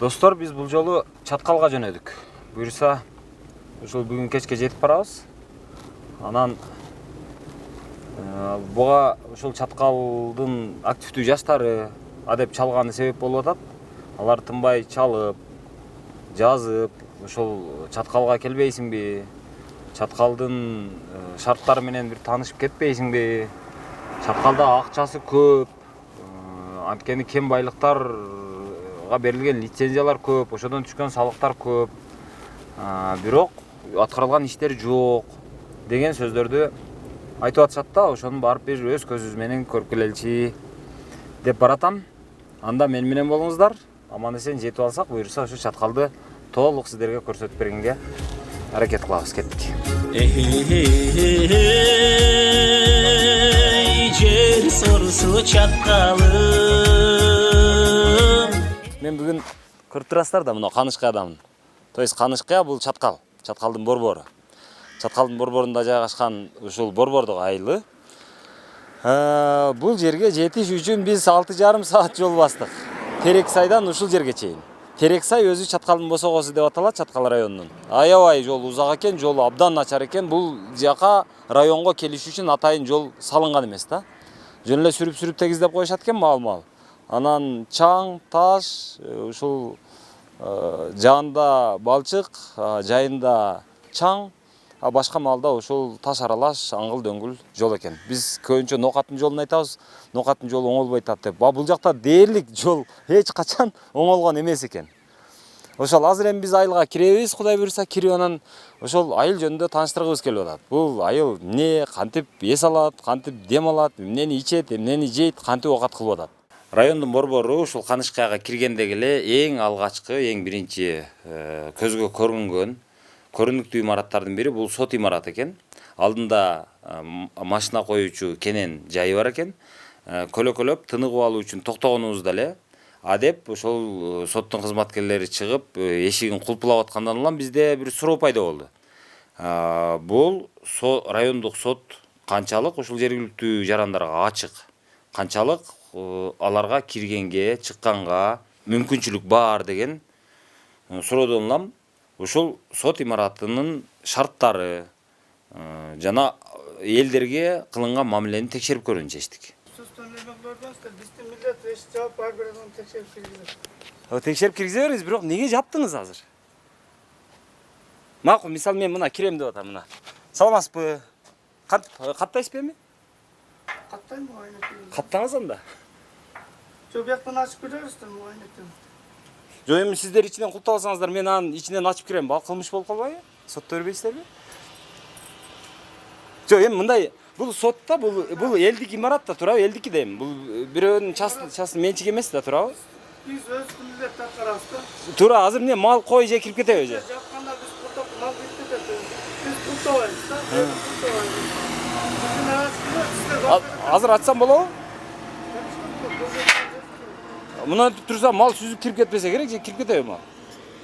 Достор, биз бул жолу Чаткалга жөнөдүк. Буюрса, ушул бүгүн кечке жетип барабыз. Анан буга ушул Чаткалдын активдүү жаштары адеп чалганы себеп болуп атат. Алар тынбай чалып, жазып, ушул Чаткалга келбейсиңби? Чаткалдын шарттары менен бир таанышып кетпейсиңби? Чаткалда акчасы көп, анткени кем байлыктарга берилген лицензиялар көп, ошодон түшкөн салыктар көп. Бирок аткарылган иштер жок деген сөздөрдү айтып атышат да, ошонун барып бир өз көзүбүз менен көрүп келеличи деп баратам. Анда мен менен болуңуздар. Аман эсен жетип алсак, буюрса ошо Чаткалды толук сиздерге көрсөтүп бергенге аракет кылабыз. Кеттик. Жер сорусу Чаткалым. Мен бүгүн көрүп турасыздар да, мына Канышкаядамын. То есть Канышкая бул Чаткал, Чаткалдын борбору. Чаткалдын борборунда жайгашкан ушул борбордук айылы. Бул жерге жетиш үчүн биз 6,5 саат жол бастык. Терексайдан ушул жерге чейин. Терексай өзү Чаткалдын босогосу деп аталат, Чаткал районунун. Аябай жол узак экен, жол абдан начар экен. Бул жака районго келиш үчүн атайын жол салынган эмес да. Жөн эле сүрүп тегиздеп коюшат экен мал. Анан чаң, таш, ушул жаанда балчык, жайында чаң, башка маалда ушул таш аралаш аңгыл дөңгүл жол экен. Биз көбүнчө Нокаттын жолун айтабыз. Нокаттын жолу оңолбой атат деп. Бул жакта дээрлик жол эч качан оңолгон эмес экен. Ошол азыр эми биз айылга киребиз, Кудай буйрса, кирип анан ошол айыл жөнүндө тааныштыргыбыз келип атат. Бул айыл эмне, кантип эс алат, кантип дем алат, эмнени ичет, эмнени жейт, кантип оокат кылып атат. Райондун борбору ушул Канышкаяга киргендеги эле эң алгачкы, эң биринчи көзгө көрүнгөн көрүнүктүү имараттардын бири бул сот имараты экен. Алдында машина коюучу кенен жайы бар экен. Көлөкөлөп тыныгып алуу үчүн токтогонубузда эле адеп ошол соттун кызматкерлери чыгып эшигин кулпулап аткандан улам бизде бир суроо пайда болду. Бул райондук сот канчалык ушул жергиликтүү жарандарга ачык, канчалык аларга киргенге, чыкканга мүмкүнчүлүк бар деген суроодон улам ушул сот имаратынын шарттары жана элдерге кылынган мамилени текшерип көрүүнү чечтик. Текшерип киргизе бериңиз, бирок неге жаптыңыз азыр? Макул, мисалы мен мына кирем деп атам, мына. Саламатсызбы? Каттайсызбы эми? Каттайм айнектен. Каттаңыз анда. Жо бияктан ачып беребиздер айнектен. Жо эми сиздер ичинен култап алсаңыздар, мен анын ичинен ачып кирем. Бул кылмыш болуп калбайбы? Сотто бербейсиздерби? Жо эми мындай, бул сотта, бул элдик имаратта турабы, элдики да эми. Бул бирөөнүн частный менчик эмес да турабы? Биз өз күнүбүздө аткарабыз да. Тура, азыр эмне мал кой же кирип кетеби же? Жапканда биз култап мал кирип кетет. Биз култабайбыз да. Култабайбыз. Азыр ачсам болобу? Мынантип турса мал сүзүп кирип кетпесе керек же кирип кетеби мал?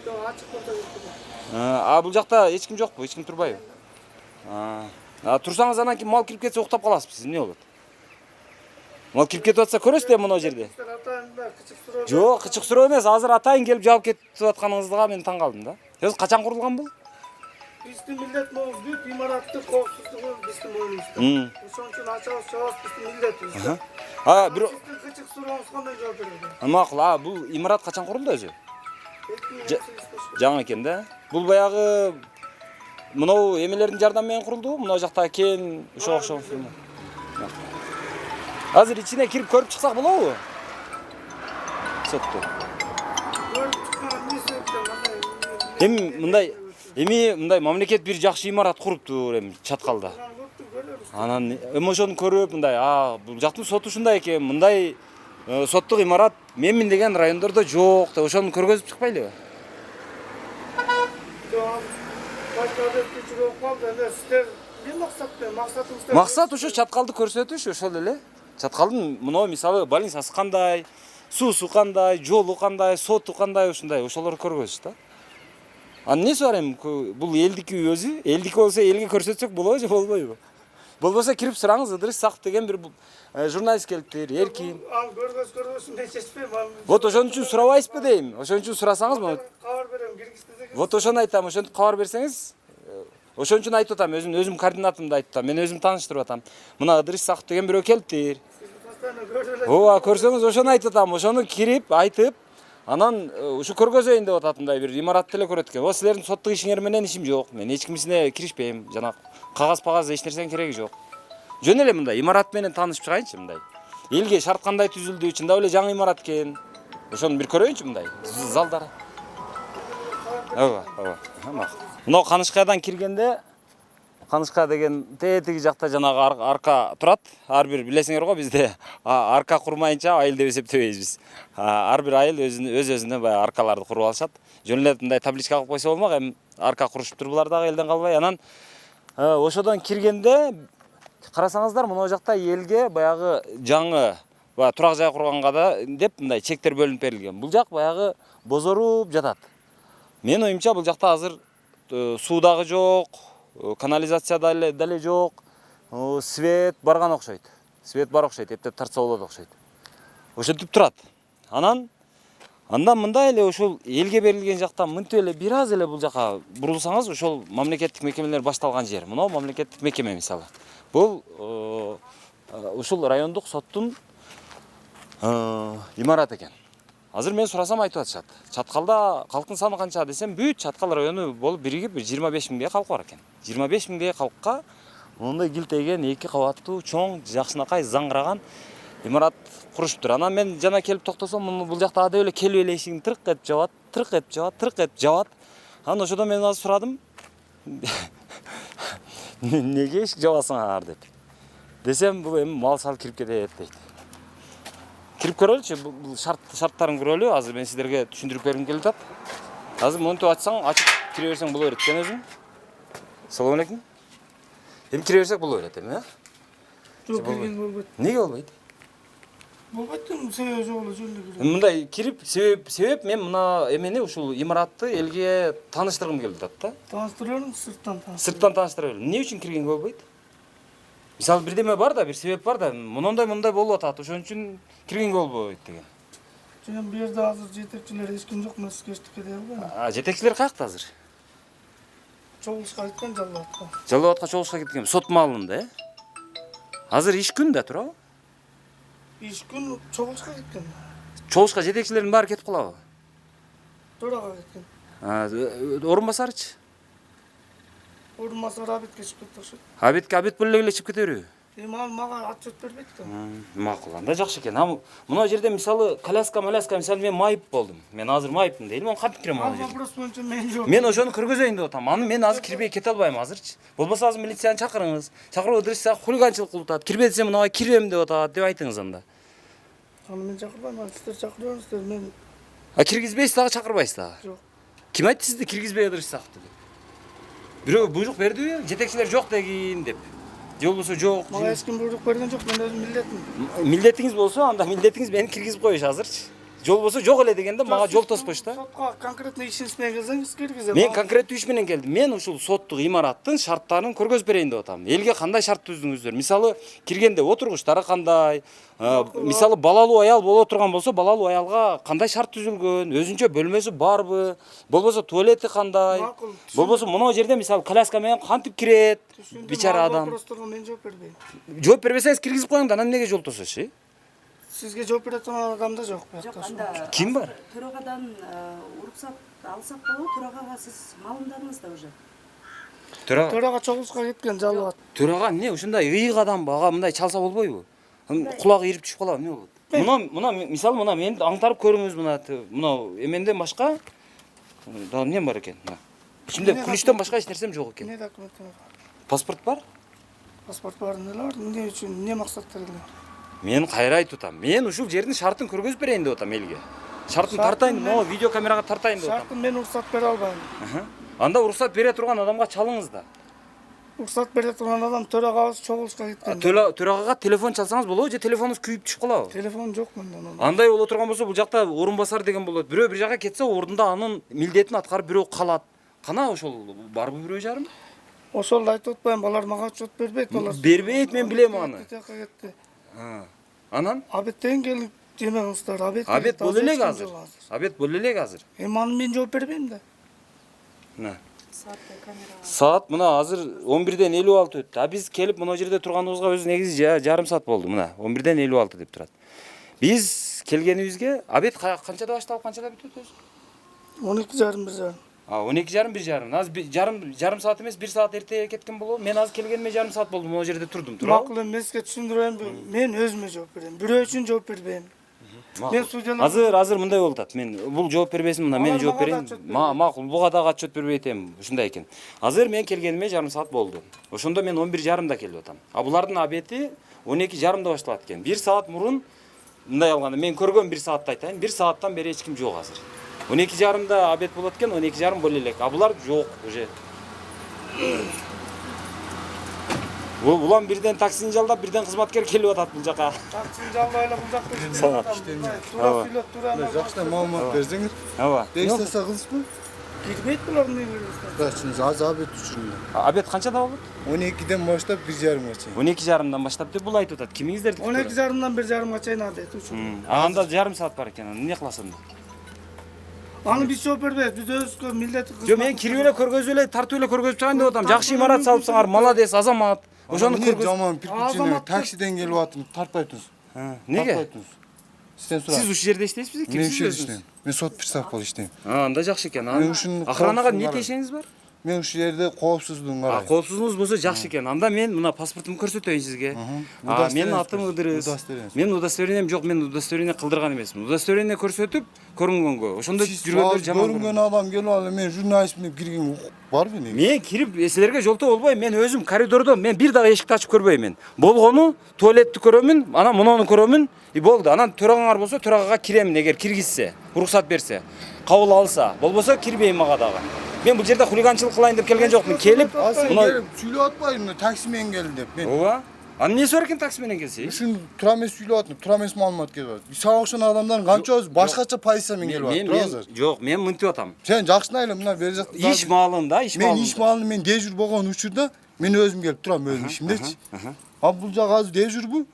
Жок, ачык болсо кирип кетет. Бул жакта эч ким жокпу? Эч ким турбайбы? Турсаңыз анан кийин мал кирип кетсе уктап каласызбы, эмне болот? Мал кирип кетип атса көрөсүз да мына жерде. Жок, кычык суроо эмес. Азыр атайын келип жаап кетип атканыңызга мен таң калдым да. Өзү качан курулган бул? Биздин милдет могу бүт имараттын коопсуздугу биздин моюнубузда. Ошон үчүн ачабыз, чабабыз биздин милдетибиз. Бирок кычык сурооңуз кандай жооп берет? Макул, бул имарат качан курулду өзү? Жаңы экен да. Бул баягы мынау эмелердин жардамы менен курулду. Мына жакта кен ошого окшогон фирма. Азыр ичине кирип көрүп чыксак болобу? Сотту. Эми мындай мамлекет бир жакшы имарат куруптур эми Чаткалда. Анан эми ошону көрүп мындай, бул жактын соту ушундай экен, мындай соттук имарат менмин деген райондордо жок деп ошону көргөзүп чыкпайлыбы? Максат ошо Чаткалды көрсөтүш, ошол эле. Чаткалдын мына мисалы больницасы кандай, суусу кандай, жолу кандай, соту кандай, ушундай ошолорду көргөзүш да. Эмнеси бар эми бул элдики өзү, элдики болсо элге көрсөтсөк болобу же болбойбу? Болбосо кирип сураңыз, Ыдырыс Сак деген бир журналист келиптир, эркин. Ал көргөзсүн мен чечпейм. Вот ошон үчүн сурабайсызбы дейм. Ошон үчүн сурасаңыз, Кабар берем, киргизди деген. вот ошону айтам, ошентип кабар берсеңиз, ошон үчүн айтып атам, өзүм координатымды айтып атам, мен өзүм тааныштырып атам. Мына Ыдырыс Сак деген бирөө келиптир. Ооба, көрсөңүз ошону айтып атам, ошону кирип айтып, анан ушу көргөзөйүн деп атат, мындай бир имаратты эле көрөт экен. О, силердин соттук ишиңер менен ишим жок. Мен эч кимисине киришпейм. Жана кагаз эч нерсенин кереги жок. Жөн эле мындай имарат менен таанышып чыгайынчы мындай. Элге шарт кандай түзүлдү, чындап эле жаңы имарат экен. Ошону бир көрөйүнчү мындай. Залдар. Ооба. Мына Канышкаядан киргенде, Канышкая деген тетиги жакта жанагы арка турат. Ар бир билесиңер го, бизде арка курмайынча айыл деп эсептебейбиз биз. Ар бир айыл өз-өзүнө баягы аркаларды куруп алышат. Жөн эле мындай табличка кылып койсо болмок, эми арка курушуптур булар дагы элден калбай. Анан ошодон киргенде карасаңыздар, мына жакта элге баягы жаңы турак жай курганга да деп мындай чектер бөлүнүп берилген. Бул жак баягы бозоруп жатат. Менин оюмча бул жакта азыр суу дагы жок, канализация деле жок, свет барган окшойт. Свет бар окшойт, эптеп тартса болот окшойт. Ошентип турат. Андан мындай эле ошол элге берилген жактан мынтип эле бир аз эле бул жака бурулсаңыз, ошол мамлекеттик мекемелер башталган жер. Мына мамлекеттик мекеме мисалы. Бул ушул райондук соттун имараты экен. Азыр мен сурасам айтып атышат. Чаткалда калктын саны канча десем, бүт Чаткал району болуп биригип 25 миңдей калк бар экен. 25 миңдей калкка мондай килтейген 2 кабаттуу чоң жакшынакай заңгыраган имарат курушуптур. Анан мен жана келип токтосом, бул жакта адеп эле келип эле эшигин тырк этип жабат, тырк этип жабат. Анан ошодон мен азыр сурадым. Неге эшик жабасыңар деп. Десем, бул эми мал сал кирип кетет дейт. Кирип көрөлүчү, бул шарттарын көрөлү. Азыр мен сиздерге түшүндүрүп бергим келип атат. Азыр монтип ачсаң, ачып кире берсең боло берет экен өзүң. Салам алейкум. Эми кире берсек боло берет эми, Жок, кирген болбойт. Неге болбойт? Болбойт, себеби жок эле жөн эле кирет. Мындай кирип, себеп мен мына эмени ушул имаратты элге тааныштыргым келип атат да. Тааныштырып сырттан Сырттан тааныштыра берем. Эмне үчүн киргенге болбойт? Мисалы бирдеме бар да, бир себеп бар да, мындай болуп атат, ошон үчүн киргенге болбойт деген. Жөн бу жерде азыр жетекчилер эч ким жок, мен сизге эчтик кете албайм. Жетекчилер каякта азыр? Чогулушка кеткен Жалалатка. Жалалатка чогулушка кеткен, сот маалында, Азыр иш күн да туурабы? Иш күн чогулушка кеткен. Чогулушка жетекчилердин баары кетип калабы? Төрага кеткен. Орун басарычы? Орун басар Абитке чыгып кетти окшойт. Абит бөлө эле чыгып кете береби? Эми ал мага отчет бербейт да. Макул, анда жакшы экен. Мына жерде мисалы коляска мисалы мен майып болдум. Мен азыр майыпмын дейли, мен кантип кирем Ал ана жерге? вопрос боюнча мен жок. Мен ошону көргөзөйүн деп атам. Аны мен азыр кирбей кете албайм азырчы. Болбосо азыр милицияны чакырыңыз. Чакырып Ыдырыс Сак хулиганчылык кылып атат. Кирбе десем мынага кирбем деп атат деп айтыңыз анда. Аны мен чакырбайм, сиздер чакырыңыздар, мен Киргизбейсиз дагы, чакырбайсыз дагы. жок. Ким айтты сизди киргизбей Ыдырыс Сакты деп? Бирөө буйрук бердиби? Жетекчилер жок дегин деп. Же болбосо жок. Мага эч ким буйрук берген жок, мен өзүм милдетим. Милдетиңиз болсо, анда милдетиңиз мени киргизип коюш азырчы. Же болбосо жок эле дегенде мага жол тоспош да. Сотко конкретно ишиңиз менен келсеңиз киргизем. Мен конкреттүү иш менен келдим. Мен ушул соттук имараттын шарттарын көргөзүп берейин деп атам. Элге кандай шарт түздүңүздөр? Мисалы, киргенде отургучтары кандай? Мисалы, балалуу аял боло турган болсо, балалуу аялга кандай шарт түзүлгөн? Өзүнчө бөлмөсү барбы? Болбосо туалети кандай? Болбосо мына жерде мисалы коляска менен кантип кирет? Бичара адам. Вопросторго мен жооп бербейм. Жооп бербесеңиз киргизип коюң да, анан эмнеге жол тососуз? Сизге жооп бере турган адам да жок. Жок, анда Ким бар? Төрагадан уруксат алсак болот, төрагага сиз маалымдадыңыз да уже. Төрага чогулушка кеткен Жалалат. Төрага эмне ушундай ыйык адам ага мындай чалса болбойбу? Кулагы ирип түшүп калабы, эмне болот? Мына мисалы мына мени аңтарып көрүңүз мына эменден башка дагы эмне бар экен? Ичимде күлүчтөн башка эч нерсем жок экен. Не документтер бар? Паспорт бар? Паспорт бар, эмне бар? Эмне үчүн, эмне максатта келген? Мен кайра айтып атам. Мен ушул жердин шартын көргөзүп берейин деп атам элге. Шартын тартайын, могу видео камерага тартайын деп атам. Шартын мен уруксат бере албайм. Анда уруксат бере турган адамга чалыңыз да. Уруксат бере турган адам төрагабыз чогулушка кеткен. Төрагага телефон чалсаңыз болобу же телефонуңуз күйүп түшүп калабы? Телефон жок менде. Андай боло турган болсо, бул жакта орун басар деген болот. Бирөө бир жака кетсе, ордунда анын милдетин аткарып бирөө калат. Кана ошол барбы бирөө жарым? Ошол айтып атпайм, алар мага отчет бербейт, алар. Бербейт, мен билем аны. Кетти. Анан Абеттен келип демеңиздер, Абет боло элек азыр. Абет боло элек азыр. Аны мен жооп бербейм да. Saatте kamera. Saat мына азыр 11-ден 56 өттү. А биз келип мына жерде турганыбызга өзү негизи жарым саат болду. Мына 11-ден 56 деп турат. Биз келгенибизге абет канчада башталып, канчада бүтөт өзү? 12:30. 12:30, 1:30. Азыр жарым саат эмес, 1 саат эрте кеткен болобу? Мен азыр келгениме жарым саат болду. Мына жерде турдум. Макул эмеске түшүндүрөм. Мен өзүмө жооп берем. Бирөө үчүн жооп бербейм. Мен судьялар Азыр мындай болуп атат. Мен бул жооп бербесин, мына мен жооп берейин. Макул, буга дагы отчет бербейт эми. Ушундай экен. Азыр мен келгениме жарым саат болду. Ошондо мен 11:30 келип атам. А булардын абети 12:30 башталат экен. 1 саат мурун мындай алганда мен көргөн 1 саатты айтайын. 1 сааттан бери эч ким жок азыр. 12:30 абет болот экен, 12:30 боло элек. А булар жок уже. Улам бирден таксини жалдап, бирден кызматкер келип атат бул жака. таксини жалбай эле бул жакта Салат. Тура сүйлөп тура. Жакшы маалымат берсеңиз. Ооба. Регистрация кылышпы? Кирбейт булар эмне бересиз? Дачыңыз аз абет үчүн. Абет канчада болот? 12-ден баштап 1:30 чейин. 12:30 баштап деп бул айтып атат. Кимиңиздерди? 12:30-дан 1:30 чейин абет үчүн. Анда жарым саат бар экен. Эмне кыласың? Аны биз жооп бербейбиз. Биз өзүбүзгө милдет кызмат. Жо мен кирип эле көргөзүп эле, тартып эле көргөзүп чыгайын деп атам. Жакшы имарат салыпсыңар, молодец, азамат. Ошону көргөз. Жаман пиркичине таксиден келип атып тартпай турсуз. Неге? Сизден сурайм. Сиз ушул жерде иштейсизби? Мен Кимсиз ушул жерде өзүңүз? иштейм. Мен сот пристав болуп иштейм. Анда жакшы экен. Мен ушуну Охранага эмне коопсуздугун тиешеңиз бар? Мен ушул жерде коопсуздугун карайм. Коопсуздугуңуз болсо жакшы экен. Анда мен мына паспортумду көрсөтөйүн сизге. Менин атым Ыдырыс. Мен удостоверением жок, мен удостоверение кылдырган эмесмин. Удостоверение көрсөтүп көрүнгөнгө. Ошондо жүргөндөр жаман. Көрүнгөн адам келип алып мен журналистмин деп кирген барбы неге? Мен кирип силерге жолтоо болбойм. Мен өзүм коридордо мен бир дагы эшикти ачып көрбөймүн. Болгону туалетти көрөмүн, анан муну көрөмүн. И болду. Анан төрагаңар болсо төрагага киремин эгер киргизсе, уруксат берсе, кабыл алса. Болбосо кирбейм мага дагы. Мен бул жерде хулиганчылык кылайын деп келген жокмун. Келип, Мына сүйлөп атпайбы такси менен келди деп. Мен ооба. Анын эмнеси бар экен такси менен келсе? ушун тура эмес сүйлөп атып, тура эмес маалымат келип атат. Сага окшогон адамдардын канчабыз башкача позиция менен келип атат. Тура азыр. Жок, мен мынтип атам. Сен жакшына эле мына бери жакта. Иш маалында, иш Мен маалында. иш маалында мен дежур болгон учурда мен өзүм келип турам өзүм ишимдечи. А бул жак азыр дежурбу?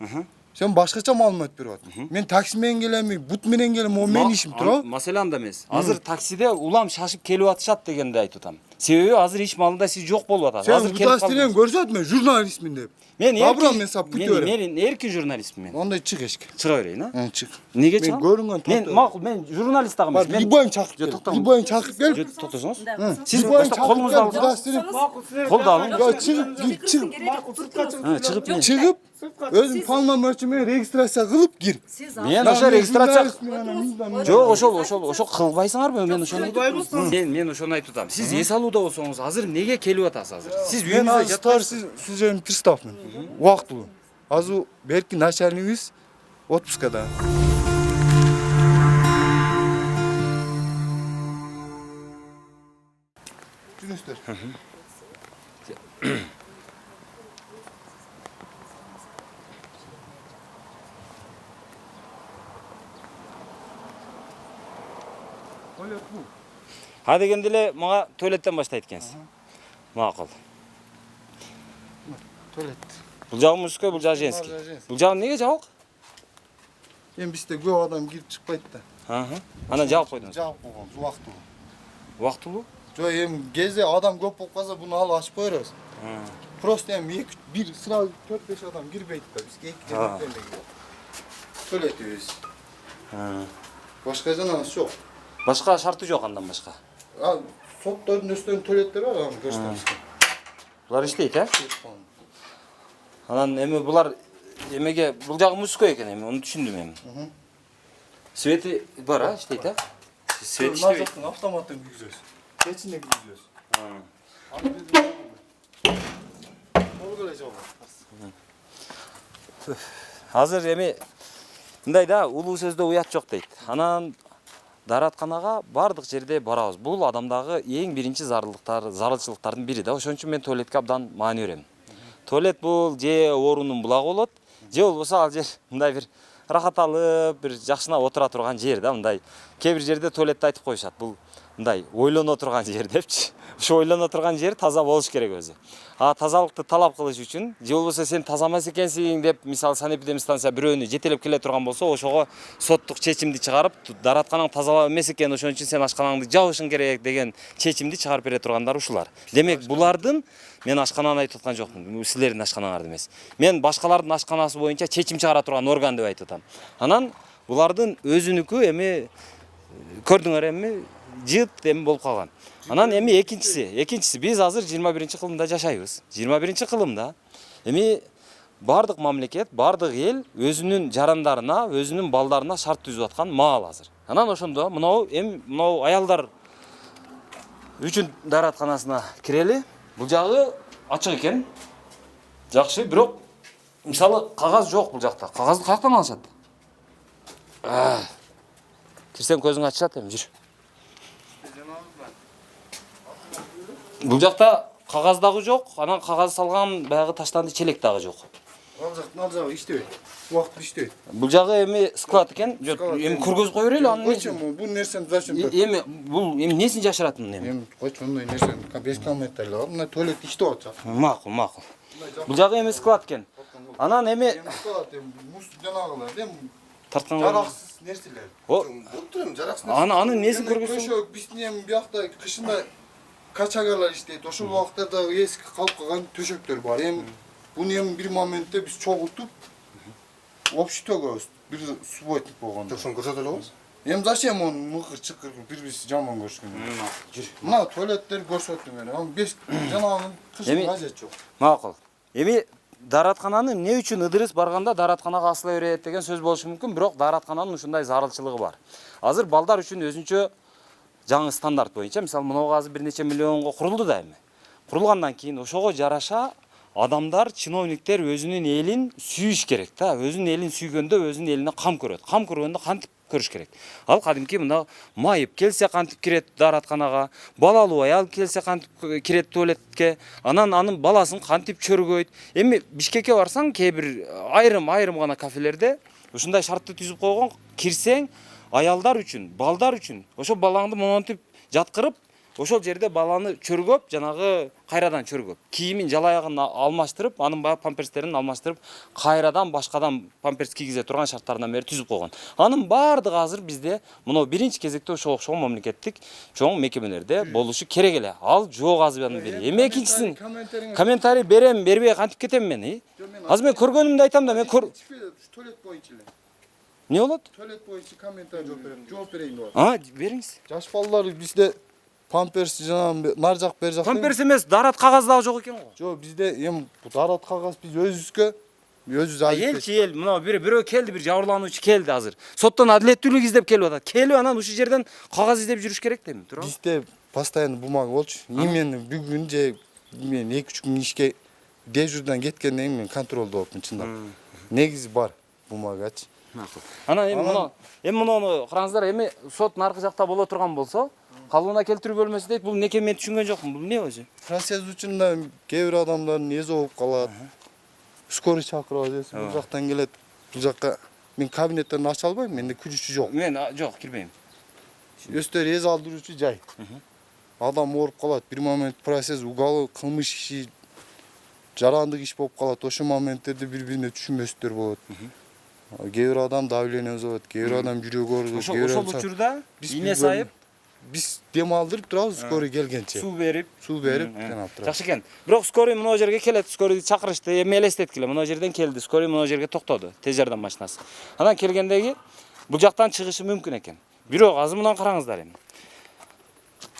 Сен башкача маалымат берип атасың. Мен такси менен келемби, бут менен келем, о менин ишим тура. Маселе анда эмес. Азыр таксиде улам шашып келип атышат дегенди айтып атам. Себеби азыр иш маалында сиз жок болуп атасыз. Сен Азыр келип удостоверение көрсөтмө, журналистмин деп. Мен Абрам мен сап бүт берем. Мен эркин журналистмин мен. Ондай чык эшикке. Чыга берейин, а? Чык. Неге Мен чыгам? көрүнгөн Мен макул, мен журналист дагы эмес. Мен любойн чакырып Жо, кел. токтоңуз. Любойн чакырып кел. Жо, токтосоңуз. Сиз Башта колуңузду алыңыз. удостоверение. Колду алың. Yo чыгып, чыгып, Чыгып мен. чыгып, өзүм полномочия менен регистрация кылып кир. Мен ошо регистрация Жок. Жок, ошол кылбайсыңарбы? Мен ошону. Мен ошону айтып атам. Сиз эс алууда болсоңуз, азыр неге келип атасыз азыр? Сиз Мен үйүңүздө азыр старший служебный приставмын. Убактылуу. Азыр берки начальнигибиз отпускада. Жүрүңүздөр. А дегенде эле мага туалеттен баштайт экенсиз. Макул. Туалет. Бул жагы мужской, бул жагы женский. Бул жагы неге жабык? Эми бизде көп адам кирип чыкпайт да. Анан жабып койдуңуз. Жабып койгон, убактылуу. Убактылуу? Жок, эми кезде адам көп болуп калса буну алып ачып коербуз. Просто эми бир сразу 4-5 адам кирбейт да. Бизге 2 жерлерден кирет. Туалетибиз. Башка жанагы жок. Башка шарты жок андан башка. Соттордун өстөрүн туалеттери бар, аны көрсөтөбүз. Булар иштейт, Анан эми булар эмеге бул жагы мужской экен эми, аны түшүндүм эми. Свети бар, иштейт, Свет иштебейт. Назактын автоматын күйгүзөбүз. Кечине күйгүзөбүз. Колго эле жабылат. Азыр эми мындай да, улуу сөздө уят жок дейт. Анан дааратканага бардык жерде барабыз. Бул адамдагы эң биринчи зарылчылыктардын бири да. Ошон үчүн мен туалетке абдан маани берем. Туалет бул же оорунун булагы болот, же болбосо ал жер мындай бир рахат алып, бир жакшына отура турган жер да, мындай. Кээ бир жерде туалетти айтып коюшат. Бул мындай ойлоно турган жер депчи. Ошо ойлоно турган жер таза болуш керек өзү. А тазалыкты талап кылыш үчүн же болбосо сен таза эмес экенсиң деп мисалы санэпидемстанция бирөөнү жетелеп келе турган болсо ошого соттук чечимди чыгарып дааратканаң таза эмес экен ошон үчүн сен ашканаңды жабышың керек деген чечимди чыгарып бере тургандар ушулар. Демек булардын мен ашкананы айтып аткан жокмун, силердин ашканаңарды эмес. Мен башкалардын ашканасы боюнча чечим чыгара турган орган деп айтып атам. Анан булардын өзүнүкү эми көрдүңөр эми жыт эми болуп калган. Анан эми экинчиси биз азыр 21-кылымда жашайбыз. 21-кылымда эми бардык мамлекет, бардык эл өзүнүн жарандарына, өзүнүн балдарына шарт түзүп аткан маал азыр. Анан ошондо мынау аялдар үчүн дааратканасына кирели. Бул жагы ачык экен. Жакшы, бирок мисалы кагаз жок бул жакта. Кагазды каяктан алышат? Кирсең көзүң ачышат эми, жүр. Бул жакта кагаз дагы жок, анан кагаз салган баягы таштанды челек дагы жок. Ал жагы иштебейт. Убакыт иштебейт. Бул жагы эми склад экен. Эми көргөзүп кое берели аны. Койчу, бул нерсени зачем? Эми бул эми несин жашыратын эми? Эми койчу, мындай нерсени 5 километрлер бар. Мына туалет иштеп атат. Макул. Бул жагы эми склад экен. Анан эми мус жанагылар, эми тарткан жараксыз нерселер. Отурам жараксыз. Аны несин көргөзсөң? Көшө биздин эми биякта кышында качагалар иштейт. Ошол убактарда эски калып калган төшөктөр бар. Эми буну эми бир моментте биз чогултуп общий төгөбүз. Бир субботник болгондо. Ошону көрсөтө алабыз. Эми зачем он мыкыр-чыкыр бири-бириси жаман көрүшкөн? Жүр. Мына туалеттер көрсөттүң эле. Аны 5 жанагынын кышын кажет жок. Макул. Эми даараткананы эмне үчүн ыдырыс барганда дааратканага асыла берет деген сөз болушу мүмкүн, бирок даараткананын ушундай зарылчылыгы бар. Азыр балдар үчүн өзүнчө жаңы стандарт боюнча, мисалы мынау азыр бир нече миллионго курулду да эми. Курулгандан кийин ошого жараша адамдар, чиновниктер өзүнүн элин сүйүш керек да. Өзүнүн элин сүйгөндө өзүнүн элине кам көрөт. Кам көргөндө кантип көрүш керек? Ал кадимки мына майып келсе кантип кирет дааратканага, балалуу аял келсе кантип кирет туалетке, анан анын баласын кантип чөргөйт. Эми Бишкекке барсаң, кээ бир айрым гана кафелерде ушундай шартты түзүп койгон, кирсең аялдар үчүн, балдар үчүн, ошо балаңды монтип жаткырып, ошол жерде баланы чөргөп, жанагы кайрадан чөргөп, кийимин жалаягын алмаштырып, анын баягы памперстерин алмаштырып, кайрадан башкадан памперс кийгизе турган шарттардан бери түзүп койгон. Анын баардыгы азыр бизде мына биринчи кезекте ошол окшогон мамлекеттик чоң мекемелерде болушу керек эле. Ал жок азырдан бери. Эми экинчисин комментарий берем, бербей кантип кетем мен? Азыр мен көргөнүмдү айтам да, мен туалет боюнча эле. Не болот? Туалет боюнча комментарий жооп берейин деп. Бериңиз. Жаш балдар бизде памперс жана нар жак бер жак. Памперс эмес, дарат кагаз дагы жок экен го. Жок, бизде эми дарат кагаз биз өзүбүзгө Эл, мына бирөө келди, бир жабырлануучу келди азыр. Соттон адилеттүүлүк издеп келип атат. Келип анан ушул жерден кагаз издеп жүрүш керек дейм, туурабы? Бизде постоянно бумага болчу. Мен бүгүн же мен 2-3 күн ишке дежурдан кеткенден кийин мен контролдо болупмун чындап. Негизи бар бумагачы. Анан эми муну караңыздар, эми сот наркы жакта боло турган болсо, калыбына келтирүү бөлмөсү дейт. Бул неке мен түшүнгөн жокмун. Бул эмне өзү? Процесс учурунда кээ бир адамдардын эзи болуп калат. Скорый чакырабыз, бул жактан келет. Бул жакка мен кабинеттерин ача албайм, менде күчү жок. Мен жок, кирбейм. Өстөр эз алдыруучу жай. Адам ооруп калат, бир момент процесс угалы кылмыш иши жарандык иш болуп калат. Ошол моменттерде бири-бирине түшүнбөстөр болот. Кээ бир адам давлениеси болот, кээ бир адам жүрөгү ооруйт, кээ бир ошол учурда ийне сайып биз дем алдырып турабыз, скорый келгенче. Суу берип жанап турабыз. Жакшы экен. Бирок скорый мына жерге келет, скорыйды чакырышты, эми элестеткиле, мына жерден келди, скорый мына жерге токтоду, тез жардам машинасы. Анан келгендеги бул жактан чыгышы мүмкүн экен. Бирок азыр мына караңыздар эми.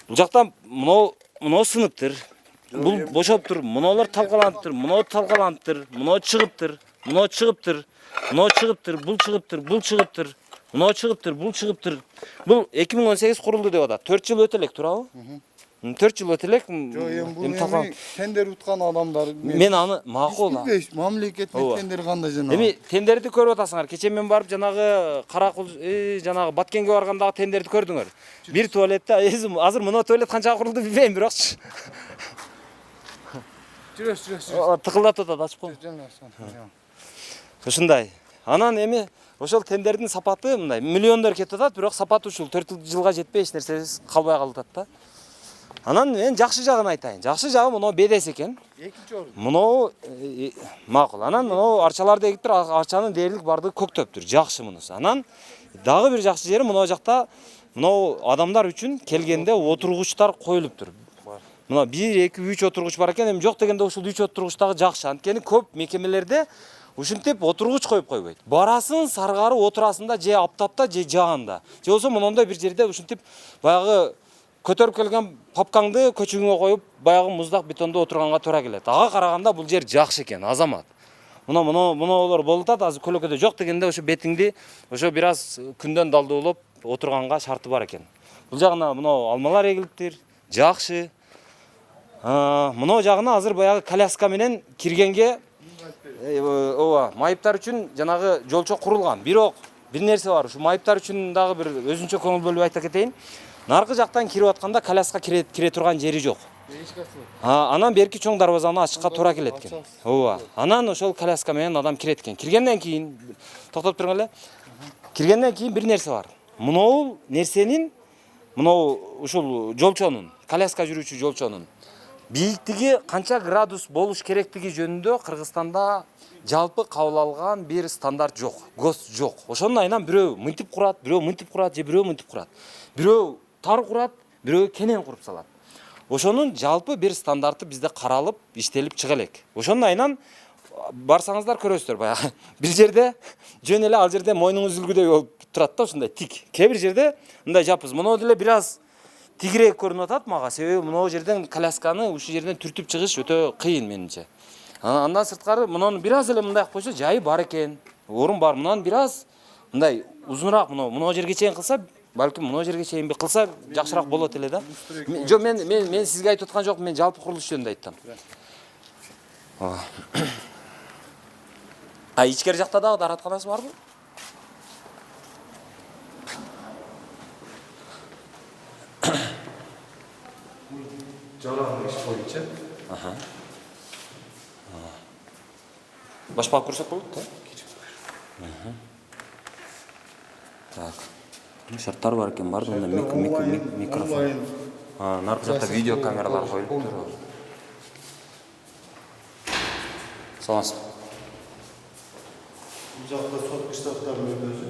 Бул жактан мына сыныптыр. Бул бошоптур, мыналар талкаланыптыр, мына талкаланыптыр, мына чыгыптыр, мына чыгыптыр, мына чыгыптыр, бул чыгыптыр, бул чыгыптыр. Мына чыгыптыр, бул чыгыптыр. Бул 2018 курулду деп атат. 4 жыл өтө элек, туурабы? 4 жыл өтө элек. Эми тендер уткан адамдар. Мен аны макул. Мамлекеттик тендер кандай жана? Эми тендерди көрүп атасыңар. Кече мен барып жанагы Каракул, жанагы Баткенге баргандагы тендерди көрдүңөр. Бир туалетте азыр мына туалет канчага курулду билбейм, бирок. Жүрөс. Тыкылдатып атат, ачып кой. Ушундай. Анан эми ошол тендердин сапаты мындай миллиондор кетип атат, бирок сапаты ушул 4 жылга жетпей эч нерсеси калбай калып атат да. Анан мен жакшы жагын айтайын. Жакшы жагы мына бедес экен. Экинчи орун. Мынау макул. Анан мынау арчаларды эгиптир, арчанын дээрлик бардыгы көктөптүр. Жакшы мунусу. Анан дагы бир жакшы жери мына жакта мынау адамдар үчүн келгенде отургучтар коюлуптур. Мына 1, 2, 3 отургуч бар экен. Эми жок дегенде ушул 3 отургуч дагы жакшы. Анткени көп мекемелерде ушинтип отургуч коюп койбойт. Барасын саргары отурасында же аптапта же жаанда. Же болсо мондай бир жерде ушинтип баягы көтөрүп келген папкаңды көчүңө коюп баягы муздак бетондо отурганга туура келет. Ага караганда бул жер жакшы экен, азамат. Муну болуп атат, азыр көлөкөдө жок дегенде ошо бетиңди ошо бир аз күндөн далдуулап отурганга шарты бар экен. Бул жагына мына алмалар эгилиптир, жакшы. Мына жагына азыр баягы коляска менен киргенге майыптар үчүн жанагы жолчо курулган. Бирок бир нерсе бар. Ушу майыптар үчүн дагы бир өзүнчө көңүл бөлүп айта кетейин. Наркы жактан кирип атканда коляска кире турган жери жок. Анан берки чоң дарбазаны ачышка туура келет экен. Ооба. Анан ошол коляска менен адам кирет экен. Киргенден кийин токтоп туруң эле. Киргенден кийин бир нерсе бар. Мынау нерсенин ушул жолчонун, коляска жүрүүчү жолчонун бийиктиги канча градус болуш керектиги жөнүндө Кыргызстанда жалпы кабыл алган бир стандарт жок, ГОСТ жок. Ошонун айынан бирөө мынтип курат, бирөө мынтип курат, же бирөө мынтип курат. Бирөө тар курат, бирөө кенен куруп салат. Ошонун жалпы бир стандарты бизде каралып, иштелип чыга элек. Ошонун айынан барсаңыздар көрөсүздөр баягы. Бир жерде жөн эле ал жерде мойнуң үзүлгүдөй болуп турат да, ушундай тик. Кээ бир жерде мындай жапыз. Мону деле бир аз тигирээк көрүнүп атат мага. Себеби могу жерден колясканы ушул жерден түртүп чыгыш өтө кыйын менимче. Андан сырткары мунун бир аз эле мындай койсо жайы бар экен. Орун бар. Мунан бир аз мындай узунураак мына жерге чейин кылса, балким мына жерге чейин кылса жакшыраак болот эле да. Жок, мен сизге айтып аткан жокмун, мен жалпы курулуш жөнүндө айттым. Ичкери жакта дагы дааратканасы барбы? Жаран иш боюнча. Башпак көрсөк болот да? Так. Шарттар бар экен, бар да микрофон. Наркы жакта видео камералар коюлуптур. Саламатсызбы. Бул жакта сот штаттардын бөлмөсү.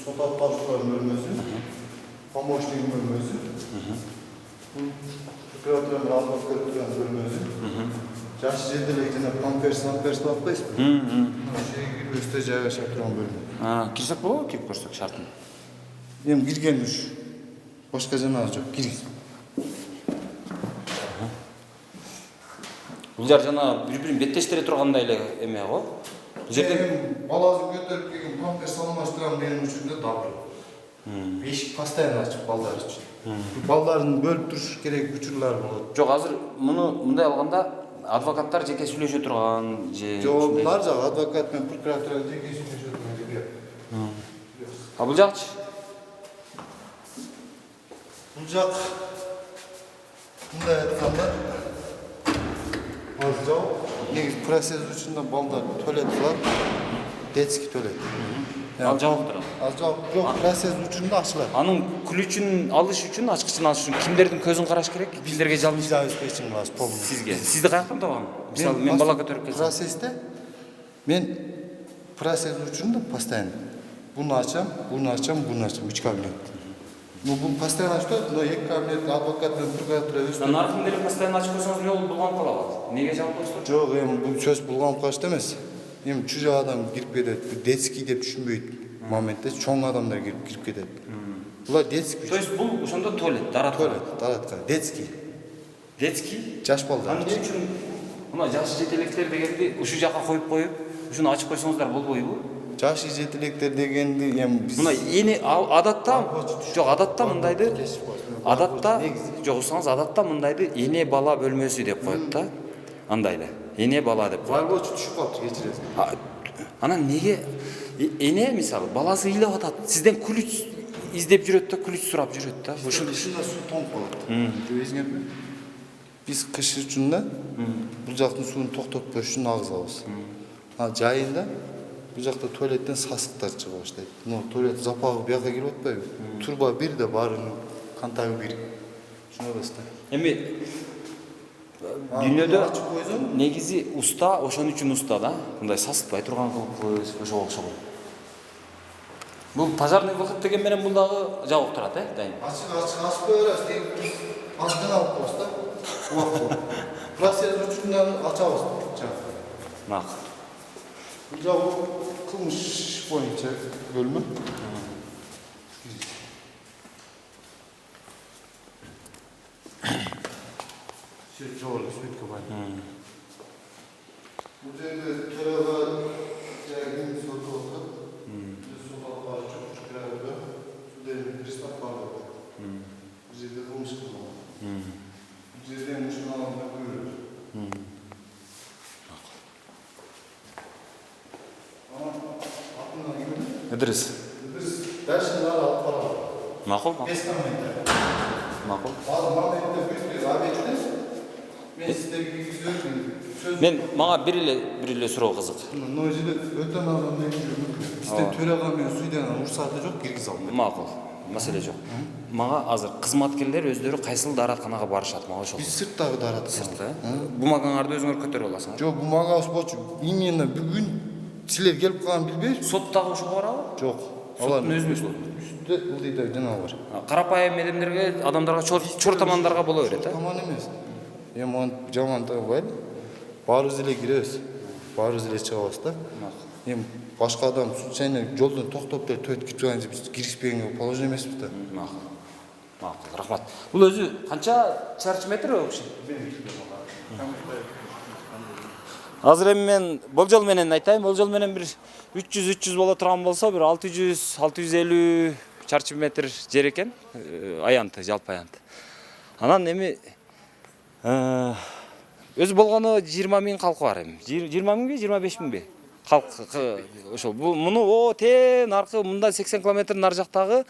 Сот аткаруучулардын бөлмөсү. Помощник бөлмөсү. Прокуратуранын алдын көрүп турган бөлмөсү. Жаш жерделек жана памперс деп атпайсызбы? Ошол өстө жайгашып турган бөлмө. Кирсек болобу, кирип көрсөк шартын? Эми кирген уш. Башка жанагы жок, киргиз. Бул жер жана бири-бирин беттештире тургандай эле эме го. Бул жерде баласын көтөрүп келген памперс алмаштырам менин үчүн да добро. Эшик постоянно ачык балдар үчүн. Балдарын бөлүп туруш керек учурлар болот. жок, азыр мындай алганда адвокаттар жеке сүйлөшө турган же Жок, нар жак адвокат менен прокуратура жеке сүйлөшө турган жер. Бул жакчы? Бул жак мындай айтканда аз жок. Негизи процесс учунда балдар туалет кылат, детский туалет. Ал жабык турат. Аз жок, процесс учунда ачылат. Анын ключун алыш үчүн, ачкычын алыш үчүн кимдердин көзүн караш керек? Кимдерге жалыныш? Обеспечен кылабыз полностью. Сизге. Сизди каяктан табам? Мисалы мен бала көтөрүп келсем. Процессте мен процесс учунда постоянно буну ачам, буну ачам, буну ачам, 3 кабинет. Ну бул постоянно ачылат, но 2 кабинет адвокат менен прокуратура өстүп. Наркын деле постоянно ачып койсоңуз эмне болуп булганып калат? Эмнеге жабып койсуңуз? Жок, эми бул сөз булганып калышты эмес. Эми чужа адам кирип кетет, детский деп түшүнбөйт моментте чоң адамдар кирип кетет. Булар детский. То есть бул ошондо туалет, даратка. Даратка, детский. Детский? Жаш балдар. Эмне үчүн мына жаш жетелектер дегенди ушул жака коюп, ушуну ачып койсоңуздар болбойбу? Жаш жетелектер дегенди эми биз Мына эне адатта жок, адатта мындайды. Адатта жок, ушсаңыз адатта мындайды эне бала бөлмөсү деп коет да. Андай эле. Эне бала деп коет. Барбочу түшүп калыптыр, кечиресиң. Анан неге эне мисалы баласы ыйлап атат, сизден ключ издеп жүрөт да, ключ сурап жүрөт да. Ушунда суу тоңуп калат. Эсиңерби? Биз кыш учунда бул жактын суун токтотпош үчүн агызабыз. Жайында бул жакта туалеттен сасыктар чыга баштайт. Туалет запагы бияка кирип атпайбы? Турба бир да баарынын кантагы бир. Şuna basta. Эми дүйнөдө негизи уста ошон үчүн уста да. Мындай сасытпай турган кылып ошого окшогон. Бул пожарный выход деген менен бул дагы жабык турат, дайым. Açık koyarız. Azdan alıp koyarız. Uaklı. Prosesi uçundan açarız. Макул. Bu cevabı kılmış boyunca bölümü. Şey çoğurdu, süt kabaydı. Bu cevabı kerala gergin soru oldu. Sokaklar çok küçük bir arada. Su devri kristal vardı. Bu cevabı kılmış kılma. Bu cevabı müşkül anlamda buyuruyor. Ama aklına gibi. Ыдырыс. Biz dersin daha rahat para var. Макул. Esnafıydı. Макул. Bazı mamlekette büyük bir rahmetli. Ben size bir söz Мен мага бир эле суроо кызык. Nojide öten adam ne diyor? Bizde töreğe men suydan ruhsatı yok girgiz almıyor. Макул. Маселе жок. Мага азыр кызматкерлер өздөрү кайсыл дааратканага барышат, мага ошол. Biz sırttagı darat. Сыртка. Бумагаңарды өзүңөр көтөрүп аласың. Jo bu maga uspoçu. İmенно bugün siler gelip kalan bilbey. Сот дагы ошого барабы? Жоқ. Соттун өзүнүн соты. Üstü ıldıydı canavar. Карапайым эдемдерге, адамдарга чортамандарга боло берет, Tamam emez. Yaman jaman da var. Barız ile gireriz. Barız ile çıkabız da. Hem başka adam seni yoldan toktop da töt gitmeyince biz girişpeyinge положение emesmiz da. Макул. Макул, рахмат. Бул өзү канча чарчы метр вообще? Азыр эми мен болжол менен айтайын. Болжол менен бир 300 боло турган болсо, бир 600-650 чарчы метр жер экен. Аянты, жалпы аянты. Анан эми өзү болгону 20 миң калкы бар эми. 20 миңби, 25 миңби? Калкы ошол. Бул муну тен аркы мындан 80 км нар жактагы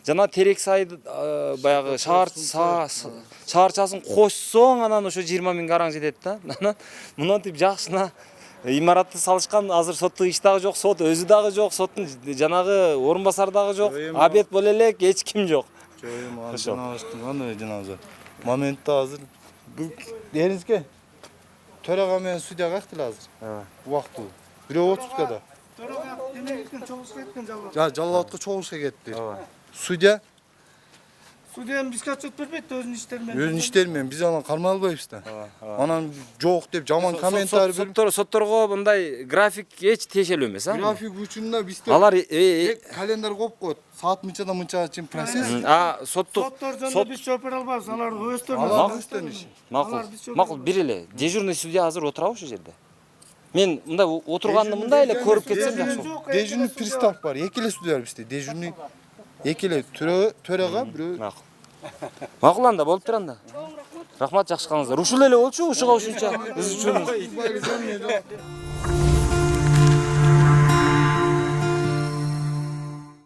жана Терексай баягы шаарчасын кошсоң анан ошо 20 миң араң жетет да. Анан мынтип жакшына имаратты салышкан, азыр соттук иш дагы жок, сот өзү дагы жок, соттун жанагы орун басары дагы жок, абет боло элек, эч ким жок. Joyum аны жаназа. Моментте азыр бу деризге төрега менен судья кактыл азыр. Убактылуу. Бирөө 30-када. Töreğe demek etken çoğuşka etken jallat. Ja жаллатка чогулушка кетти. Судья Судьям bizga отчет бербейт өзүнүн иштерин менен. өзүнүн иштери менен биз анан кармай албайбыз да. Анан жок деп жаман комментарий берип Сотторго мындай график эч тиешелүү эмес, график учунда бизде Алар календарь коюп коет. Саат мынчадан мынчага чейин процесс. соттук Соттор жөнүндө биз жооп бере албайбыз. Алар өздөрүнүн. Алар өздөрүнүн иши. макул бир эле дежурный судья азыр отурабы ошол жерде? Мен мындай отурганды мындай эле көрүп кетсем жакшы болот. Дежурный пристав бар. Эки эле судья бар бизде. Дежурный эки эле төрега бирөө. Макул. Макул анда болуп тур анда. Рахмат, жакшы калыңыздар. Ушул эле болчу, ушуга ушунча. Биз үчүн